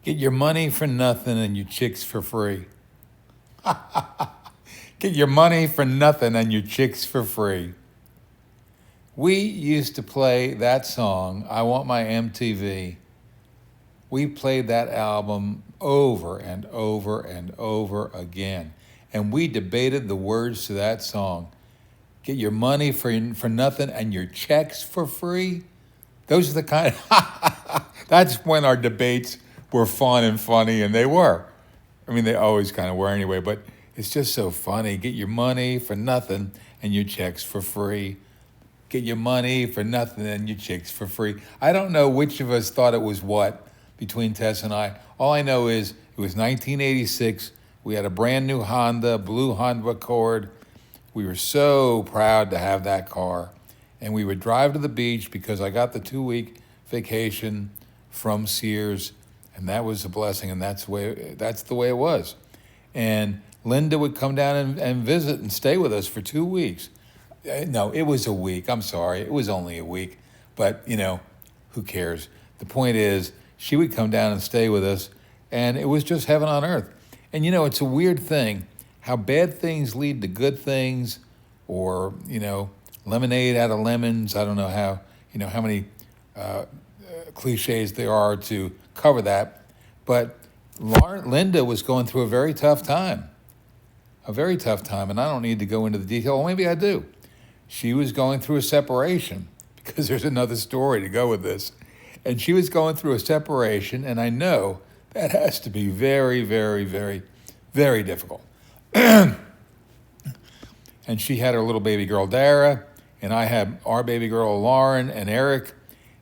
Get your money for nothing and your chicks for free. Get your money for nothing and your chicks for free. We used to play that song, I Want My MTV. We played that album over and over and over again. And we debated the words to that song. Get your money for nothing and your checks for free. Those are the kind that's when our debates were fun and funny, and they were. I mean, they always kind of were anyway, but it's just so funny. Get your money for nothing and your checks for free. Get your money for nothing and your chicks for free. I don't know which of us thought it was what between Tess and I. All I know is it was 1986. We had a brand new Honda, blue Honda Accord. We were so proud to have that car. And we would drive to the beach because I got the 2-week vacation from Sears, and that was a blessing, and that's the way it was. And Linda would come down and visit and stay with us for 2 weeks. No, it was a week. I'm sorry. It was only a week. But, who cares? The point is, she would come down and stay with us, and it was just heaven on earth. And, it's a weird thing how bad things lead to good things, or, lemonade out of lemons. I don't know how many cliches there are to cover that. But Linda was going through a very tough time. And I don't need to go into the detail. Well, maybe I do. She was going through a separation, because there's another story to go with this. And she was going through a separation, and I know that has to be very, very, very, very difficult. And she had her little baby girl, Dara, and I had our baby girl, Lauren and Eric,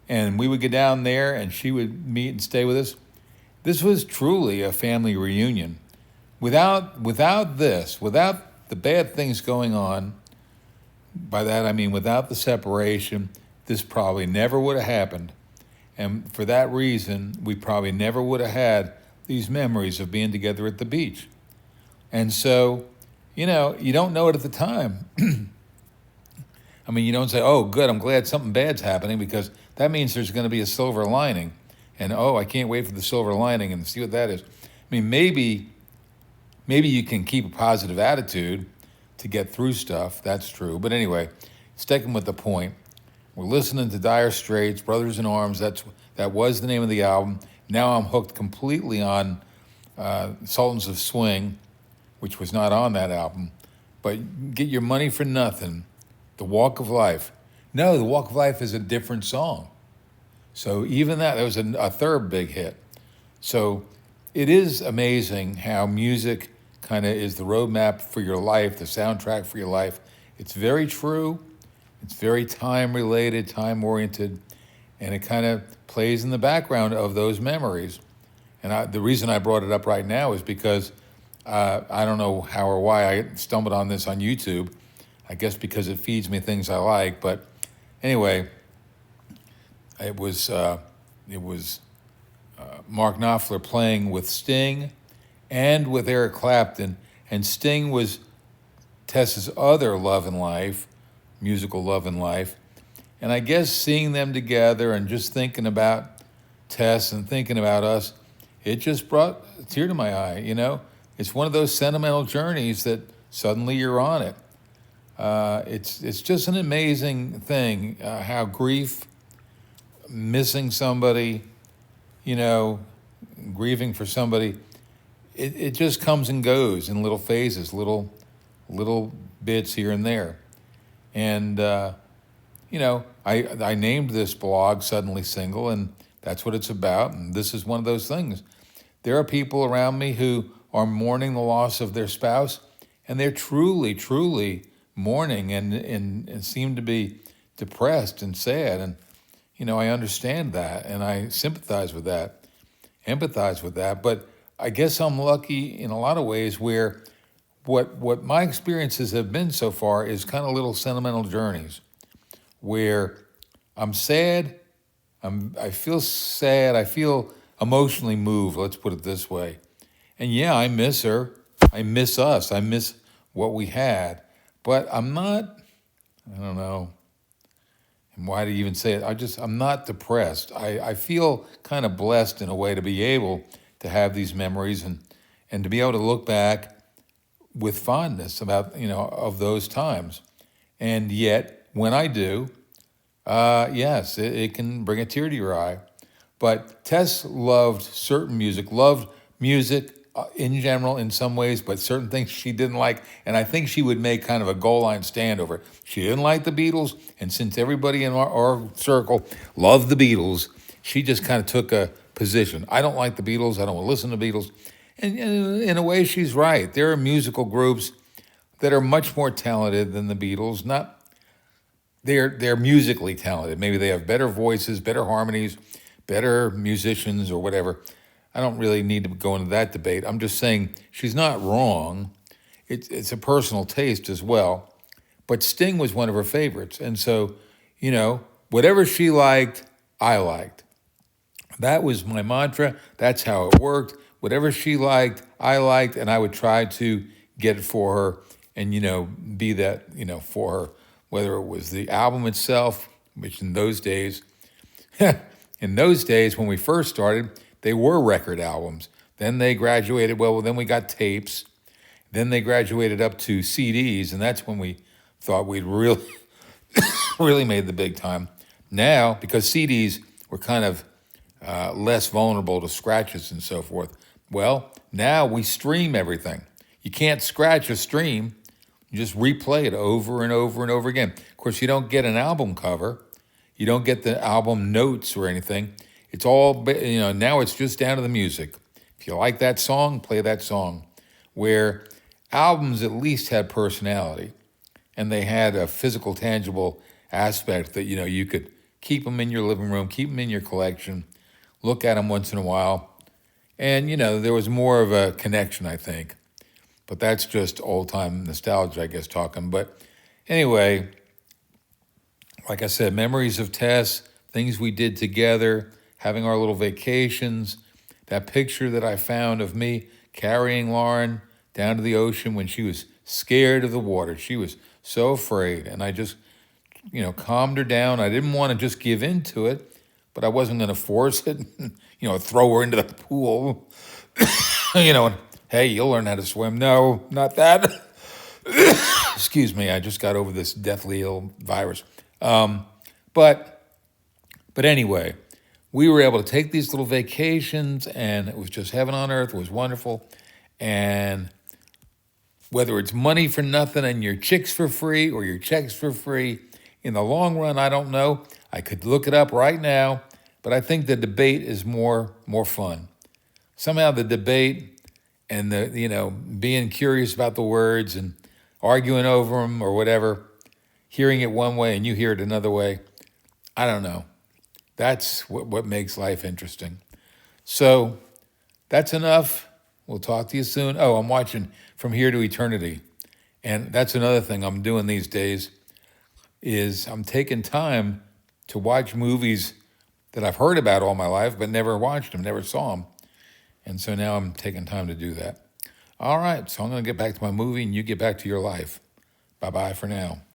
and we would get down there, and she would meet and stay with us. This was truly a family reunion. Without the bad things going on, by that I mean without the separation, this probably never would have happened. And for that reason, we probably never would have had these memories of being together at the beach. And so, you don't know it at the time. I mean, you don't say, oh, good, I'm glad something bad's happening, because that means there's going to be a silver lining. And, oh, I can't wait for the silver lining and see what that is. I mean, maybe you can keep a positive attitude to get through stuff. That's true. But anyway, sticking with the point, we're listening to Dire Straits, Brothers in Arms. That was the name of the album. Now I'm hooked completely on Sultans of Swing, which was not on that album. But Get Your Money for Nothing, The Walk of Life. No, The Walk of Life is a different song. So even that was a third big hit. So it is amazing how music kind of is the roadmap for your life, the soundtrack for your life. It's very true. It's very time-related, time-oriented, and it kind of plays in the background of those memories. And the reason I brought it up right now is because I don't know how or why I stumbled on this on YouTube. I guess because it feeds me things I like. But anyway, it was Mark Knopfler playing with Sting and with Eric Clapton. And Sting was Tess's other love in life, musical love in life. And I guess seeing them together and just thinking about Tess and thinking about us, it just brought a tear to my eye, It's one of those sentimental journeys that suddenly you're on it. It's just an amazing thing, how grief, missing somebody, grieving for somebody, it just comes and goes in little phases, little bits here and there. And, I named this blog Suddenly Single, and that's what it's about. And this is one of those things. There are people around me who are mourning the loss of their spouse, and they're truly, truly mourning and seem to be depressed and sad. And, I understand that, and I sympathize with that, empathize with that. But I guess I'm lucky in a lot of ways where what my experiences have been so far is kind of little sentimental journeys where I'm sad, I feel sad, I feel emotionally moved, let's put it this way. And yeah, I miss her, I miss us, I miss what we had, but I'm not, I don't know, and why do you even say it? I'm not depressed. I feel kind of blessed in a way to be able to have these memories and to be able to look back with fondness about, of those times. And yet, when I do, yes, it can bring a tear to your eye. But Tess loved certain music, loved music in general in some ways, but certain things she didn't like. And I think she would make kind of a goal line stand over it. She didn't like the Beatles, and since everybody in our circle loved the Beatles, she just kind of took a position. I don't like the Beatles. I don't want to listen to Beatles. And in a way, she's right. There are musical groups that are much more talented than the Beatles. Not they're musically talented. Maybe they have better voices, better harmonies, better musicians, or whatever. I don't really need to go into that debate. I'm just saying she's not wrong. It's a personal taste as well. But Sting was one of her favorites, and so whatever she liked, I liked. That was my mantra. That's how it worked. Whatever she liked, I liked, and I would try to get it for her and, be that, for her, whether it was the album itself, which in those days, when we first started, they were record albums. Then they graduated, then we got tapes. Then they graduated up to CDs, and that's when we thought we'd really, really made the big time. Now, because CDs were kind of less vulnerable to scratches and so forth. Well, now we stream everything. You can't scratch a stream. You just replay it over and over and over again. Of course, you don't get an album cover. You don't get the album notes or anything. It's all, now it's just down to the music. If you like that song, play that song. Where albums at least had personality, and they had a physical, tangible aspect that, you could keep them in your living room, keep them in your collection, look at them once in a while. And, there was more of a connection, I think. But that's just old-time nostalgia, I guess, talking. But anyway, like I said, memories of Tess, things we did together, having our little vacations, that picture that I found of me carrying Lauren down to the ocean when she was scared of the water. She was so afraid. And I just, calmed her down. I didn't want to just give in to it, but I wasn't going to force it, throw her into the pool, and, hey, you'll learn how to swim. No, not that. Excuse me, I just got over this deathly ill virus. But anyway, we were able to take these little vacations, and it was just heaven on earth. It was wonderful. And whether it's money for nothing and your chicks for free or your checks for free, in the long run, I don't know. I could look it up right now, but I think the debate is more fun. Somehow the debate and the being curious about the words and arguing over them or whatever, hearing it one way and you hear it another way, I don't know. That's what makes life interesting. So that's enough. We'll talk to you soon. Oh, I'm watching From Here to Eternity. And that's another thing I'm doing these days is I'm taking time to watch movies that I've heard about all my life, but never watched them, never saw them. And so now I'm taking time to do that. All right, so I'm going to get back to my movie and you get back to your life. Bye-bye for now.